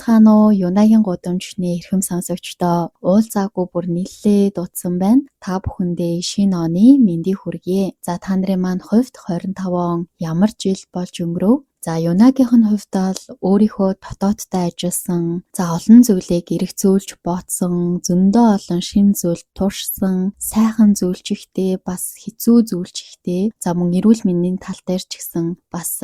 Сайхан уу Юнагийн гудамжны эрхэм сонсогчдоо уулзаагүй бүр нэлээд дутсан байна. Та бүхэндээ шинэ оны мэндийг хүргье. За та нарын маань хувьд 25 он ямар жил болж өнгөрөв? За Юнагийнх нь хувьд бол өөрийнхөө дотооддоо ажилласан, за олон зүйлийг эргцүүлж бодсон, зөндөө олон шинэ зүйл туршсан, сайхан зүйлч ихтэй, бас хэцүү зүйлч ихтэй. За мөн эрүүл мэндийн тал дээр ч гэсэн бас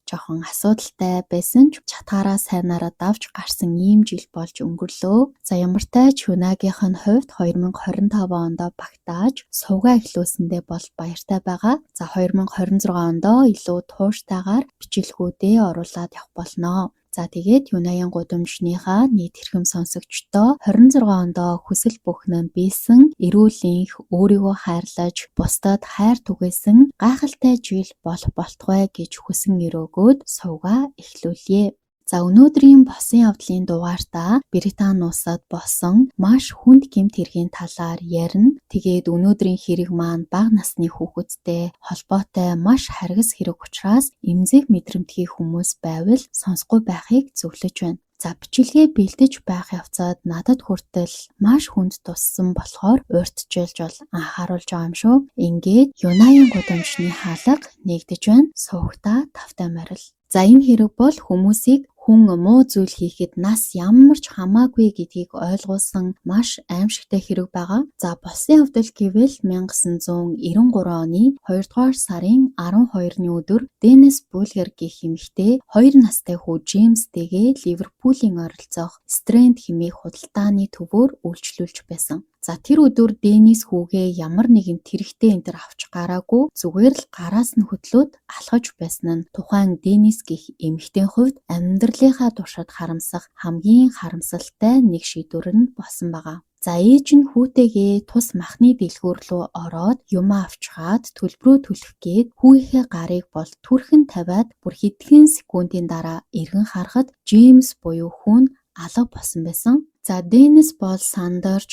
жоохон асуудалтай байсан ч чатгаараа сайнаараа давж гарсан ийм жил болж өнгөрлөө. За ямар тач Юнагийнх нь хувьд 2025 онд багтааж сувгаа эхлүүлсэндээ бол баяртай байгаа. За 2026 онд илүү тууштайгаар бичлэгүүдээ оруулаад явах болно. За тэгээд Юнагийн гудамжныхаа нийт эрхэм сонсогчдоо 26 онд хүсэл бүхэн бийсэн, эрүүлэнх, өөрийгөө хайрлаж, бусдад хайр түгээсэн гайхалтай жил болох болтугай гэж хүсэн өрөөгөөд сувгаа эхлүүлье. За өнөөдрийн босон явдлын дугаартаа Британи улсад болсон маш хүнд гэмт хэргийн талаар ярина. Тэгээд өнөөдрийн хэрэг маань бага насны хүүхэдтэй холбоотой маш харгас хэрэг учраас эмзэг мэдрэмтгий хүмүүс байвал сонсохгүй байхыг зөвлөж байна. За бичлэгээ бэлдэж байх явцад надад хүртэл маш хүнд туссан болохоор урьдчилж бол анхааруулж байгаа юм шүү. Ингээд Юнагийн гудамжны хаалга нэгдэж байна. Суугтаа тавтай морил. За энэ хэрэг бол хүмүүсийг хүн муу зүйл хийхэд нас ямар ч хамаагүй гэдгийг ойлгуулсан маш аимшигтай хэрэг байгаа. За босын явдал гэвэл 1993 оны 2 дугаар сарын 12-ны өдөр Деннис Булгер гэх эмэгтэй 2 настай хүү Джеймстэйгээ Ливерпулийн оролцох Стрэнд хэмээх худалдааны төвөөр үйлчлүүлж байсан. За тэр өдөр Деннис хүүгээ ямар нэгэн тэрэгтэй энтер авч гараагүй, зүгээр л гараас нь хөдлөөд алхаж байсан нь тухайн Деннис гэх эмэгтэйн хувьд амьдралынхаа туршид харамсах хамгийн харамсалтай нэг шийдвэр нь болсон байгаа. За ээж нь хүүтэйгээ тус махны дэлгүүр рүү ороод юм авчгаад төлбөрөө төлөх гээд хүүгийнхээ гарыг бол түрхэн тавиад бүр хэдхэн секундын дараа эргэн харахад Джеймс буюу хүн алга болсон байсан. За Деннис бол сандарч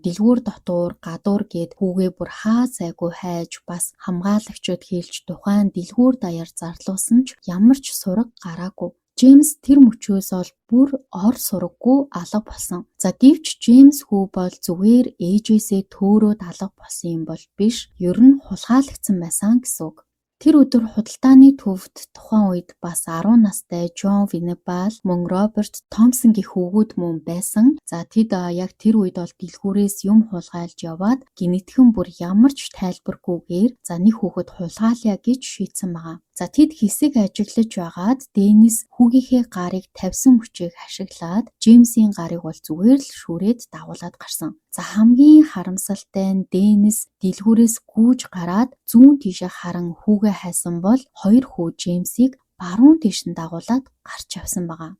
дэлгүүр дотуур гадуур гээд хүүгээ бүр хаа сайгүй хайж бас хамгаалагчид хэлж тухайн дэлгүүр даяар зарлуулсан ч ямар ч сураг гараагүй. Джеймс тэр мөчөөс бол бүр ор сураггүй алга болсон. За гэвч Джеймс хүү бол зүгээр ээжээсээ төөрөөд алга болсон юм бол биш, ер нь хулгайлагдсан байсан гэсэн үг. Тэр өдөр худалдааны төвд тухайн үед бас 10 настай Джон Винебал мөн Роберт Томпсон гэх хүүгүүд мөн байсан. За тэд яг тэр үед бол дэлгүүрээс юм хулгайлж яваад гинэтхэн бүр ямар ч тайлбаргүйгээр за нэг хүүхэд хулгайлъя гэж шийдсэн байгаа. За тэд хэсэг ажиглаж байгаад Деннис хүүгийнхээ гарыг тавьсан хүчийг ашиглаад Джеймсийн гарыг бол зүгээр л шүрээд дагуулад гарсан. За хамгийн харамсалтай нь Деннис дэлгүүрээс гүйж гараад зүүн тийшээ харан хүүгээ хайсан бол хоёр хүү Джеймсийг баруун тийш нь дагуулад гарч явсан байгаа.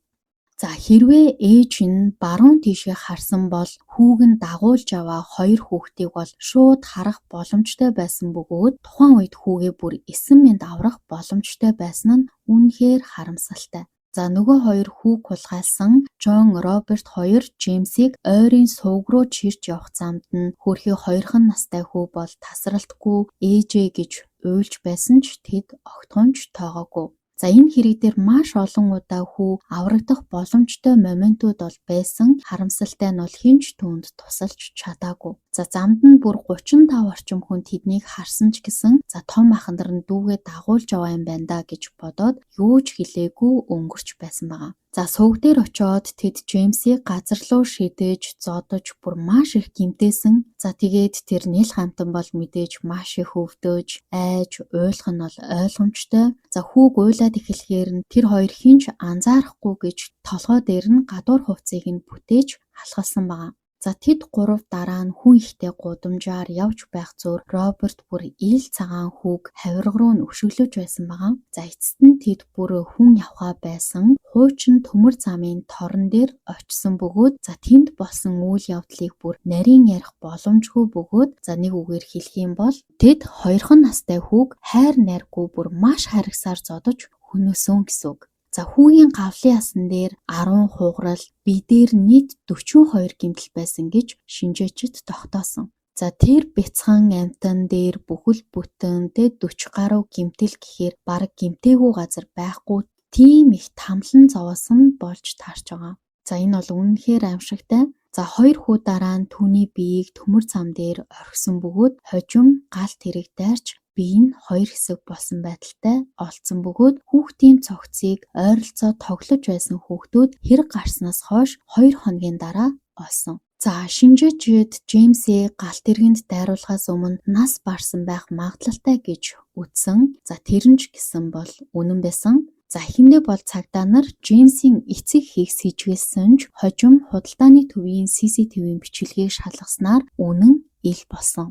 За хэрвээ ээж нь баруун тийшээ харсан бол хүүг нь дагуулж аваа хоёр хүүхдийг бол шууд харах боломжтой байсан бөгөөд тухайн үед хүүгээ бүр 9 минут аврах боломжтой байсан нь үнэхээр харамсалтай. За нөгөө хоёр хүүг хулгайлсан Джон Роберт хоёр Джеймсийг ойрын сувг руу чирч явах замд нь хөрхий 2 настай хүү бол тасралтгүй ээжээ гэж уйлж байсан ч тэд огтхонч тоогоогүй. За энэ хэрэг дээр маш олон удаа хүү аврагдах боломжтой моментууд бол байсан. Харамсалтай нь бол хинч түүнд тусалж чадаагүй. За замд нь бүр 35 орчим хүн тэднийг харсан ч гэсэн за том ахнар нь дүүгээ дагуулж аваа юм байна да гэж бодоод юу ч хэлээгүй өнгөрч байсан байгаа. За сувг дээр очиод тэд Джеймсийг газар руу шидэж, зодож бүр маш их гэмтээсэн. За тэгээд тэр нийл хамтан бол мэдээж маш их өвдөж, айж, уйлах нь бол ойлгомжтой. За хүүг уйлаад эхлэхээр нь тэр хоёр хинч анзаарахгүй гэж толгой дээр нь гадуур хувцсыг нь бүтээж халахсан байгаа. За тэд гурав дараа нь хүн ихтэй гудамжаар явж байх зөөр Роберт бүр ил цагаан хүүг хавирга руу нь өшөглөж байсан байгаа. За эцэст нь тэд бүр хүн явхаа байсан хуучин төмөр замын торон дээр очисон бөгөөд за тэнд болсон үйл явдлыг бүр нарийн ярих боломжгүй бөгөөд за нэг үгээр хэлэх юм бол тэд 2 настай хүүг хайр найргүй бүр маш харгасаар зодож хөнөөсөн гэсэн үг. За хүүгийн гавлын ясан дээр 10 хугарал, бие дээр нийт 42 гэмтэл байсан гэж шинжээчид тогтоосон. За тэр бяцхан амтан дээр бүхэл бүтэн 40 гаруй гэмтэл гэхээр бараг гэмтээгүй газар байхгүй тийм их тамлан зовоосон болж таарч байгаа. За энэ бол үнэнхээр аимшигтай. За 2 хүү дараа нь түүний биеийг төмөр зам дээр орхисон бөгөөд хожим галт тэрэг дайрч бие нь 2 хэсэг болсон байдалтай олдсон бөгөөд хүүхдийн цогцыг ойролцоо тоглож байсан хүүхдүүд хэрэг гарснаас хойш 2 хоногийн дараа олсон. За шинжээчид Джеймсийг галт тэргэнд дайруулахаас өмнө нас барсан байх магадлалтай гэж үзсэн. За тэр нь ч гэсэн бол үнэн байсан. За эхэндээ бол цагдаа нар Джеймсийн эцэг эхийг сэжгэлсэн ч хожим худалдааны төвийн CCTV-ийн бичлэгийг шалгаснаар үнэн ил болсон.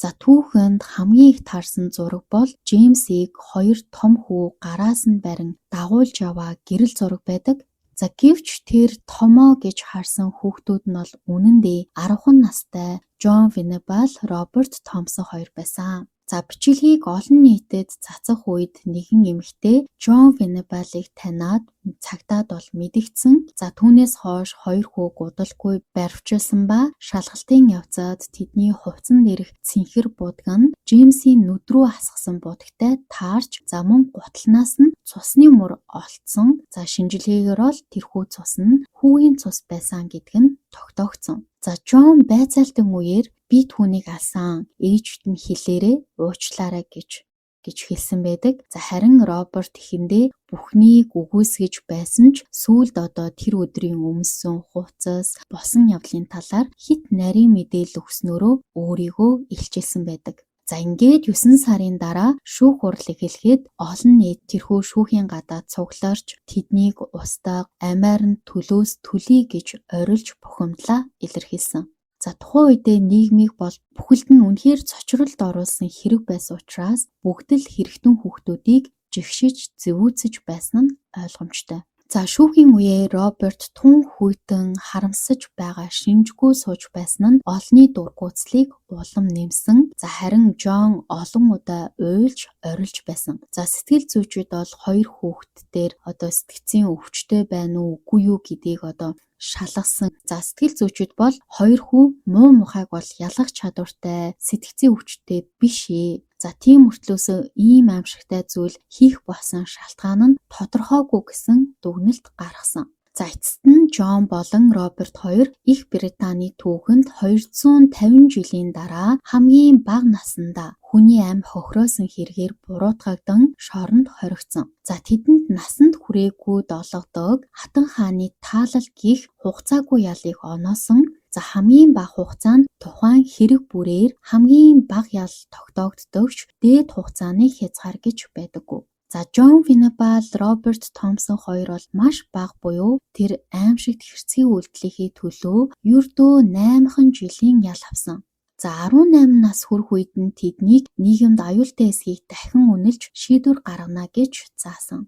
За түүхэнд хамгийн их таарсан зураг бол Джеймсийг 2 том хүү гараас нь барин дагуулж яваа гэрэл зураг байдаг. За гэвч тэр томоо гэж харсан хүүхдүүд нь бол үнэндээ 10 настай Джон Венебал, Роберт Томсон хоёр байсан. За бичлэгийг олон нийтэд цацах үед нэгэн эмэгтэй Джон Венебалыг таниад цагдаад бол мэдэгдсэн. За түүнээс хойш 2 хүү гудалгүй баривчилсан ба шалгалтын явцад тэдний хувцсан дээрх цэнхэр будга нь Джеймсийн нүд рүү хасгасан будагтай таарч за мөн гутлнаас нь цусны мөр олцсон. За шинжилгээгээр бол тэрхүү цус нь хүүгийн цус байсан гэдг нь тогтоогдсон. За Джон байцаалтын үеэр би түүнийг алсан. Ээжт нь хэлээрээ уучлаарай гэж хэлсэн байдаг. За харин Роберт эхэндээ бүхнийг үгүйсгэж байсан ч сүүлд одоо тэр өдрийн өмссөн хувцас босон явдлын талаар хит нарийн мэдээлэл өгснөөрөө өөрийгөө илчилсэн байдаг. За ингээд 9 сарын дараа шүүх хурал эхлэхэд олон нийт тэрхүү шүүхийн гадаад цугларч тэднийг устгах, амиар нь төлөөс төлье гэж орилж бухимдлаа илэрхийлсэн. За тухайн үедээ нийгмийг бол бүхэлд нь үнэхээр цочролд оруулсан хэрэг байсан учраас бүгд л хэрэгтэн хүүхдүүдийг жигшиж зэвүүцэж байсан нь ойлгомжтой. За шүүхийн үеэр Роберт тун хүйтэн харамсаж байгаа шинжгүй сууж байсан нь олонний дургуутслыг улам нэмсэн. За харин Джон олон удаа уйлж орилж байсан. За сэтгэл зүйчид бол 2 хүүхдтээр одоо сэтгцийн өвчтөй байна уу үгүй юу гэдгийг одоо шалгасан. За сэтгэл зүйчид бол 2 хүү муу мухайг бол ялгах чадвартай сэтгцийн өвчтөй биш ээ. За тийм мөртлөөсөө ийм аимшигтай зүйл хийх болсон шалтгаан нь тодорхойгүй гэсэн дүгнэлт гаргасан. За эцэст нь Джон болон Роберт хоёр Их Британий түүхэнд 250 жилийн дараа хамгийн бага наснда хүний амь хохироосон хэрэгээр буруутгагдан шоронд хоригдсон. За тэдэнд насанд хүрээгүй долгодог Хатан хааны таалал гих хугацаагүй ялыг оноосон. За хамгийн бага хугацаа нь тухайн хэрэг бүрээр хамгийн бага ял тогтоогддогч дээд хугацааны хязгаар гэж байдаггүй. За Джон Венебал, Роберт Томсон хоёр бол маш бага буюу тэр аимшигт хэрцгий үйлдэлийнхээ төлөө ердөө 8 жилийн ял авсан. За 18 нас хүрэх үед нь тэднийг нийгэмд аюултай эсхийг дахин үнэлж шийдвэр гаргана гэж заасан.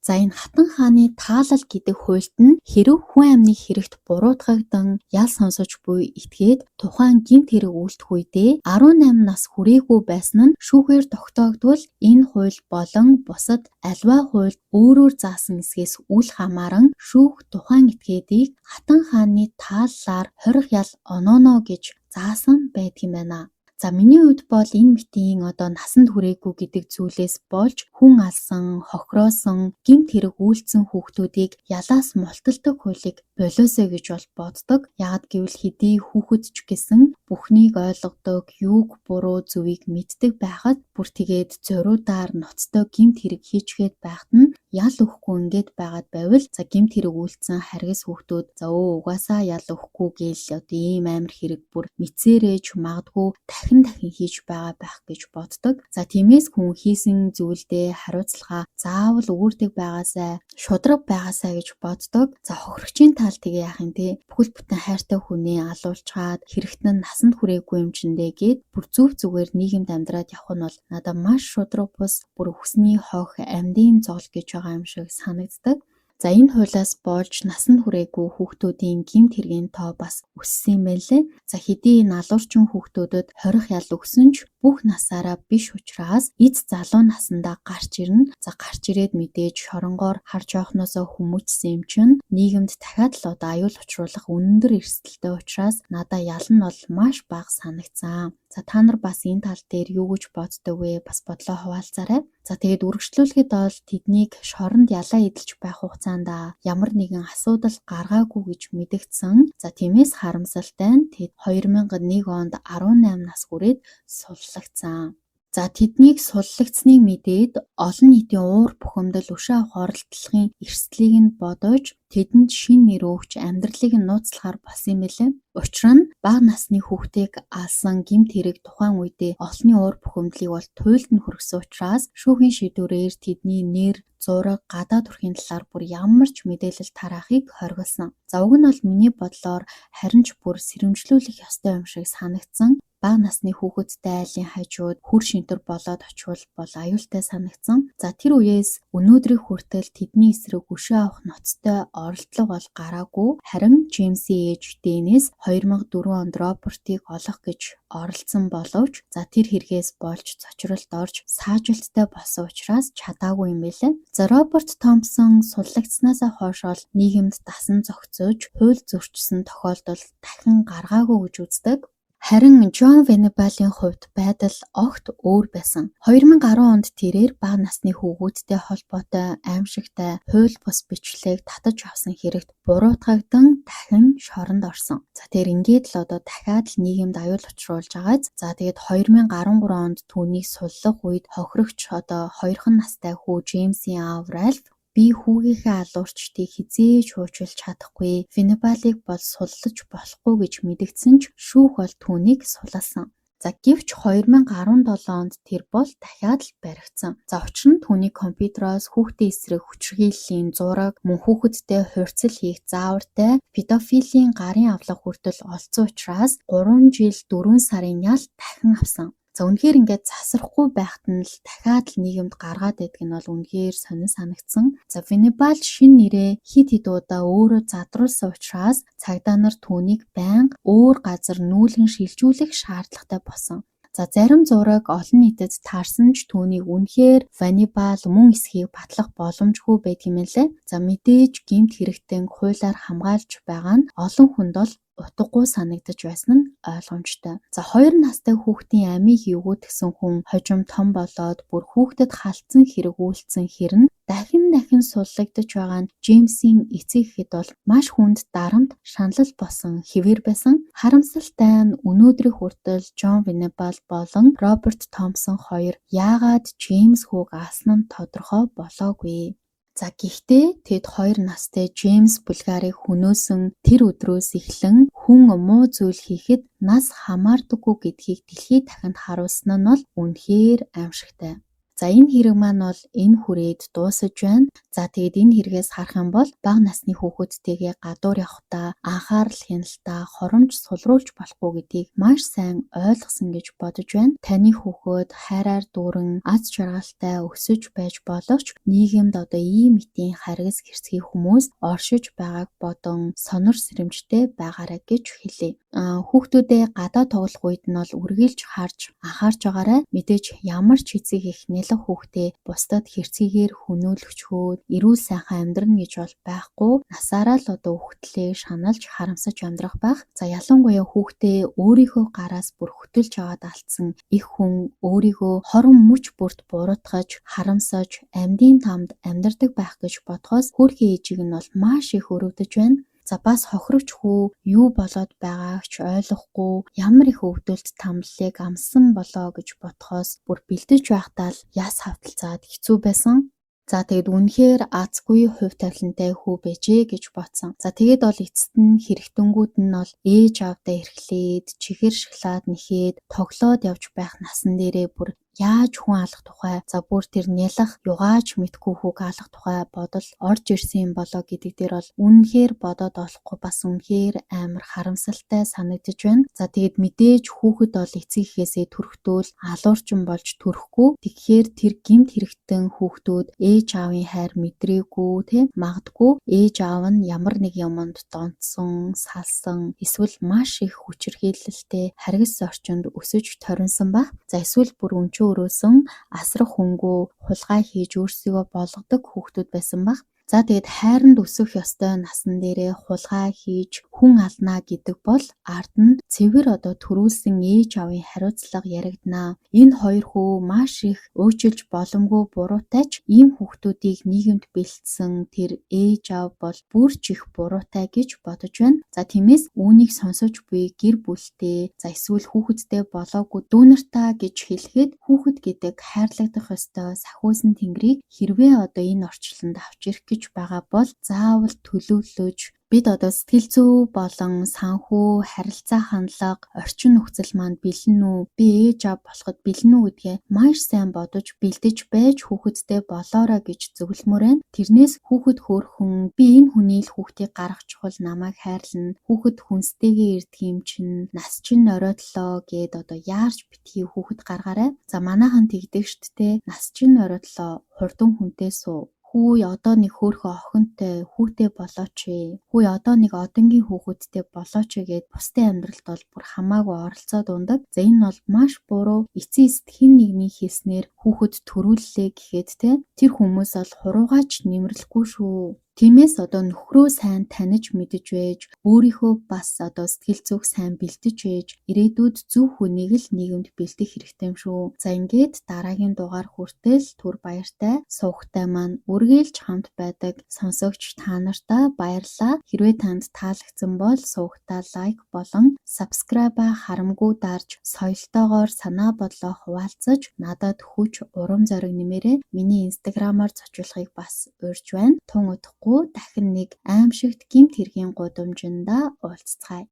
За энэ Хатан хааны таалал гэдэг хуульд нь хэрв хүн амны хэрэгт буруутгагдан ял сонсож буй этгээд тухайн гэмт хэрэг үйлдэх үедээ 18 нас хүрээгүй байсан нь шүүхээр тогтоогдвол энэ хууль болон бусад альва хуульд өөрөөр заасан эсгээс үл хамааран шүүх тухайн этгээдийг Хатан хааны тааллаар хорих ял онооно гэж заасан байдгийм байна. За миний хувьд бол энэ мэтийн одоо насанд хүрээгүй гэдэг зүйлээс болж хүн алсан, хохироосон, гэмт хэрэг үйлцсэн хүүхдүүдийг ялаас мулталдаг хуулийг болиосоо гэж бол боддог. Ягд гэвэл хэдий хүүхэд ч гэсэн бүхнийг ойлгодог, юуг буруу зөвийг мэддэг байхад бүр тэгээд зориудаар ноцтой гэмт хэрэг хийчгээд байхад нь ял өгөхгүй ингээд байгаад байвал за гэмт хэрэг үйлцсэн харгас хүүхдүүд за угаасаа ял өгөхгүй гээл одоо ийм амар хэрэг бүр мэдсээрэж магадгүй дахин хийж байгаа байх гэж боддог. За тиймээс хүн хийсэн зүйлдээ хариуцлага заавал үүрдэг байгаасай, шудраг байгаасай гэж боддог. За хохирогчийн тал тэгээ яах юм те бүхэл бүтэн хайртай хүнээ алуулчаад хэрэгтэн насанд хүрээгүй юм чиндээ гээд бүр зүв зүгээр нийгэмд амьдраад явах нь бол надад маш шудраг бус бүр хүсний хох амьдын зол гэж байгаа юм шиг санагддаг. За энэ хуулиас болж насанд хүрээгүй хүүхдүүдийн гэмт хэргийн тоо бас өссөн юм байлээ. За хэдий налуурчин хүүхдүүдэд хорих ял өгсөн ч бүх насаараа биш учраас эд залуу насандаа гарч ирнэ. За гарч ирээд мэдээж шоронгоор харж явахнасаа хүмүүжсэн юм чинь нийгэмд дахиад л одоо аюул учруулах өндөр эрсдэлтэй учраас надаа ял нь бол маш бага санагцсан. За та нар бас энэ тал дээр юу гэж боддог вэ? Бас бодлоо хуваалцаарай. За тэгээд үргэлжлүүлэхэд бол тэднийг шоронд ялаа эдэлж байх хугацаанд ямар нэгэн асуудал гаргаагүй гэж мэдэгдсэн. За тиймээс харамсалтай нь тэд 2001 онд 18 нас хүрээд суллагдсан. За тэднийг суллагдсныг мэдээд олон нийтийн уур бухимдал өшөө авах оролдлогын эрсдлийг нь бодож тэдэнд шин нэр өгч амьдралыг нь нууцлахаар болсон юм билээ. Учир нь бага насны хүүхдийг алсан гэмт хэрэг тухайн үедээ олонний уур бухимдлыг бол туйлд нь хүргэсэн учраас шүүхийн шийдвэрээр тэдний нэр, зураг, гадаад төрхийн талаар бүр ямар ч мэдээлэл тараахыг хориглосон. За уг нь бол миний бодлоор харин ч бүр сэрэмжлүүлэх ёстой юм шиг санагдсан. Бага насны хүүхэдтэй айлын хажууд хүр шинтер болоод очвол бол аюултай санагдсан. За тэр үеэс өнөөдрийг хүртэл тэдний эсрэг өшөө авах ноцтой оролдлого бол гараагүй. Харин Джеймсийн ээж Дэнис 2004 онд Робертыг олох гэж оролцсон боловч за тэр хэрэгээс болж цочролд орж саажилттай болсон учраас чадаагүй юм билээ. За Роберт Томпсон суллагдсанаас хойш бол нийгэмд дасан зохицож хууль зөрчсөн тохиолдол дахин гаргаагүй гэж үздэг. Харин Джон Венебалийн хувьд байдал огт өөр байсан. 2010 онд тэрээр бага насны хүүгүүдтэй холбоотой аимшигтай хууль бус бичлэг татаж авсан хэрэгт буруутгагдан дахин шоронд орсон. За тэр ингээд л одоо дахиад л нийгэмд аюул учруулж байгааз. За тэгээд 2013 онд түүнийг суллах үед хохирогч одоо 2 настай хүү Джеймсийн аав Ральф би хүүгийнхээ алуурчдыг хизээж хуучилж чадахгүй. Венебалыг бол суллаж болохгүй гэж мэдэгдсэн ч шүүх бол түүнийг сулласан. За гэвч 2017 онд тэр бол дахиад л баригдсан. За учир нь түүний компьютероос хүүхдийн эсрэг хүчирхийллийн зураг, мөн хүүхэдтэй хурцл хийх заавартай педофилийн гарын авлага хүртэл олцсон учраас 3 жил 4 сарын ял дахин авсан. За үнэхээр ингээд засрахгүй байхад нь л дахиад л нийгэмд гаргаад идэх нь бол үнэхээр сонир санагдсан. За Венебал шин нэрээ хид хид удаа өөрөө задруулсан учраас цагдаа нар түүнийг байнга өөр газар нүүлгэн шилжүүлэх шаардлагатай болсон. За зарим зураг олон нийтэд таарсан ч түүнийг үнэхээр Венебал мөн эсхийг батлах боломжгүй байдаг юм лээ. За мэдээж гэмт хэрэгтэн хуулиар хамгаалж байгаа нь олон хүнд бол утгагүй санагдаж байсан нь ойлгомжтой. За 2 настай хүүхдийн амийг эвгүүтгсэн хүн хожим том болоод бүр хүүхдэд халтсан хэрэг үйлцсэн хэрн дахин суллагдаж байгаа нь Джеймсийн эцэг ихэд бол маш хүнд дарамт шаналл болсон хэвээр байсан. Харамсалтай нь өнөөдрийн хүртэл Джон Венебал болон Роберт Томпсон хоёр яагаад Джеймс хүүг алсан нь тодорхой болоогүй. За гэхдээ тэд 2 настай Джеймс Булгарыг хөнөөсөн тэр өдрөөс эхлэн хүн муу зүйл хийхэд нас хамаардаггүй гэдгийг дэлхийд дахинд харуулсан нь бол үнэхээр аимшигтай. За энэ хэрэг маань бол энэ хүрээд дуусаж байна. За тэгээд энэ хэрэгээс харах юм бол бага насны хүүхэдтэйгээ гадуур явахдаа анхаарал хяналтаа хоромж сулруулж болохгүй гэдгийг маш сайн ойлгосон гэж бодож байна. Таны хүүхэд хайраар дүүрэн аз жаргалтай өсөж байж боловч нийгэмд одоо ийм мэтийн харгас хэрцгий хүмүүс оршиж байгааг бодон сонор сэрэмжтэй байгаарай гэж хэлье. Хүүхдүүдээ гадаа тоглох үед нь бол үргэлж харж анхаарч байгаарай. Мэдээж ямар ч эцэг их нялх хүүхдээ бусдад хэрцгийгээр хөнөөлөгчхөөд эрүүл сайхан амьдрна гэж бол байхгүй. Насаараа л одоо хүүхдлээ шаналж харамсаж амьдрах байх. За ялангуяа хүүхдээ өөрийнхөө гараас бүр хөтөлж аваад алдсан их хүн өөрийгөө хорон мөч бүрт буруутгаж харамсаж амьдын тамд амьдардаг байх гэж бодхоос хөөрхий ээжийг нь бол маш их өрөвдөж байна. За бас хохирогч хүү юу болоод байгааг ч ойлгохгүй ямар их өвдөлт тамлалыг амссан болоо гэж бодхоос бүр бэлдэж байхдаа л яс хавталцаад хэцүү байсан. За тэгэд үнэхээр азгүй хувь тавилантай хүү байжээ гэж бодсон. За тэгээд бол эцэст нь хэрэгтэнгүүд нь бол ээж аавдаа эрхлээд чихэр шоколад нэхээд тоглоод явж байх насан дээрээ бүр яаж хүн алах тухай за бүр тэр нялх югаач мэдгүй хүүг алах тухай бодол орж ирсэн юм болоо гэдэг дээр бол үнэхээр бодоод олохгүй бас үнэхээр амар харамсалтай санагдаж байна. За тэгэд мэдээж хүүхэд бол эцэг эхээсээ төрөхдөө алуурчин болж төрөхгүй. Тэгэхээр тэр гэмт хэрэгтэн хүүхдүүд ээж аавын хайр мэдрээгүй тийм магадгүй ээж аав нь ямар нэг юмд донтсон, салсан эсвэл маш их хүчирхийлэлтэй харгас орчинд өсөж торинсон баг. За эсвэл бүр өрөөсөн асрах хөнгөө хулгай хийж өөрсдийгөө болгодог хүүхдүүд байсан баг. За тэгээд хайранд өсөх ёстой насан дээрээ хулгай хийж хүн алнаа гэдэг бол ард нь цэвэр төрүүлсэн ээж аавын хариуцлага яригдана. Энэ хоёр хүү маш их уучлж боломгүй буруутай ч ийм хүүхдүүдийг нийгэмд бэлдсэн тэр ээж аав бол бүр ч их буруутай гэж бодож байна. За тиймээс үүнийг сонсож буй гэр бүлтэй эсвэл хүүхэдтэй болоогүй дүү нартаа гэж хэлэхэд хүүхэд гэдэг хайрлагдах ёстой сахиусан тэнгэрийг хэрвээ энэ орчлонд авч ирэх гэж байгаа бол заавал төлөвлөж бид сэтгэл зүй болон санхүү, харилцаа хандлага, орчин нөхцөл маань бэлэн үү? Би ээж аав болоход бэлэн үү гэдгээ маш сайн бодож бэлдэж байж хүүхэдтэй болоорой гэж зөвлөмөр байна. Тэрнээс хүүхэд хөөрхөн би энэ хүнийг хүүхдийг гаргах чухал намайг хайрлана. Хүүхэд хүнстэйгээ ирдэг юм чинь нас чинь оройтлоо гэд яарч битгий хүүхэд гаргаарай. За манайхан тэгдэг штт те. Нас чинь оройтлоо хурдан хүнтэй суу. Хүү нэг хөөрхөн охинтой хүүтэй болооч ээ. Хүү нэг одонгийн хүүхэдтэй болооч гэд бусдын амьдралд бол бүр хамаагүй оролцоод ундаг. За энэ бол маш буруу. Эцсийн хэн нэгний хэлснээр хүүхэд төрүүллээ гэхэд тэр хүмүүс бол хуруугаач нэмэрлэхгүй шүү. Тиймээс нөхрөө сайн таних мэдэж байж, өөрийнхөө бас сэтгэл зүг сайн бэлдэж байж, ирээдүйд зөв хүнийг л нийгэмд бэлдэх хэрэгтэй юм шүү. За ингээд дараагийн дугаар хүртэл түр баяртай суугтай маань үргэлж хамт байдаг сонсогч та нартаа баярлалаа. Хэрвээ танд таалагдсан бол суугтаа лайк болон subscribe харамгүй дарж, соёлтойгоор санаа бодлоо хуваалцаж, надад хүч урам зориг нэмээрэй. Миний инстаграмаар зочлохыг бас урьж байна. Тун удахгүй дахин нэг аимшигт гэмт хэргийн гудамжиндаа уулзцгаая.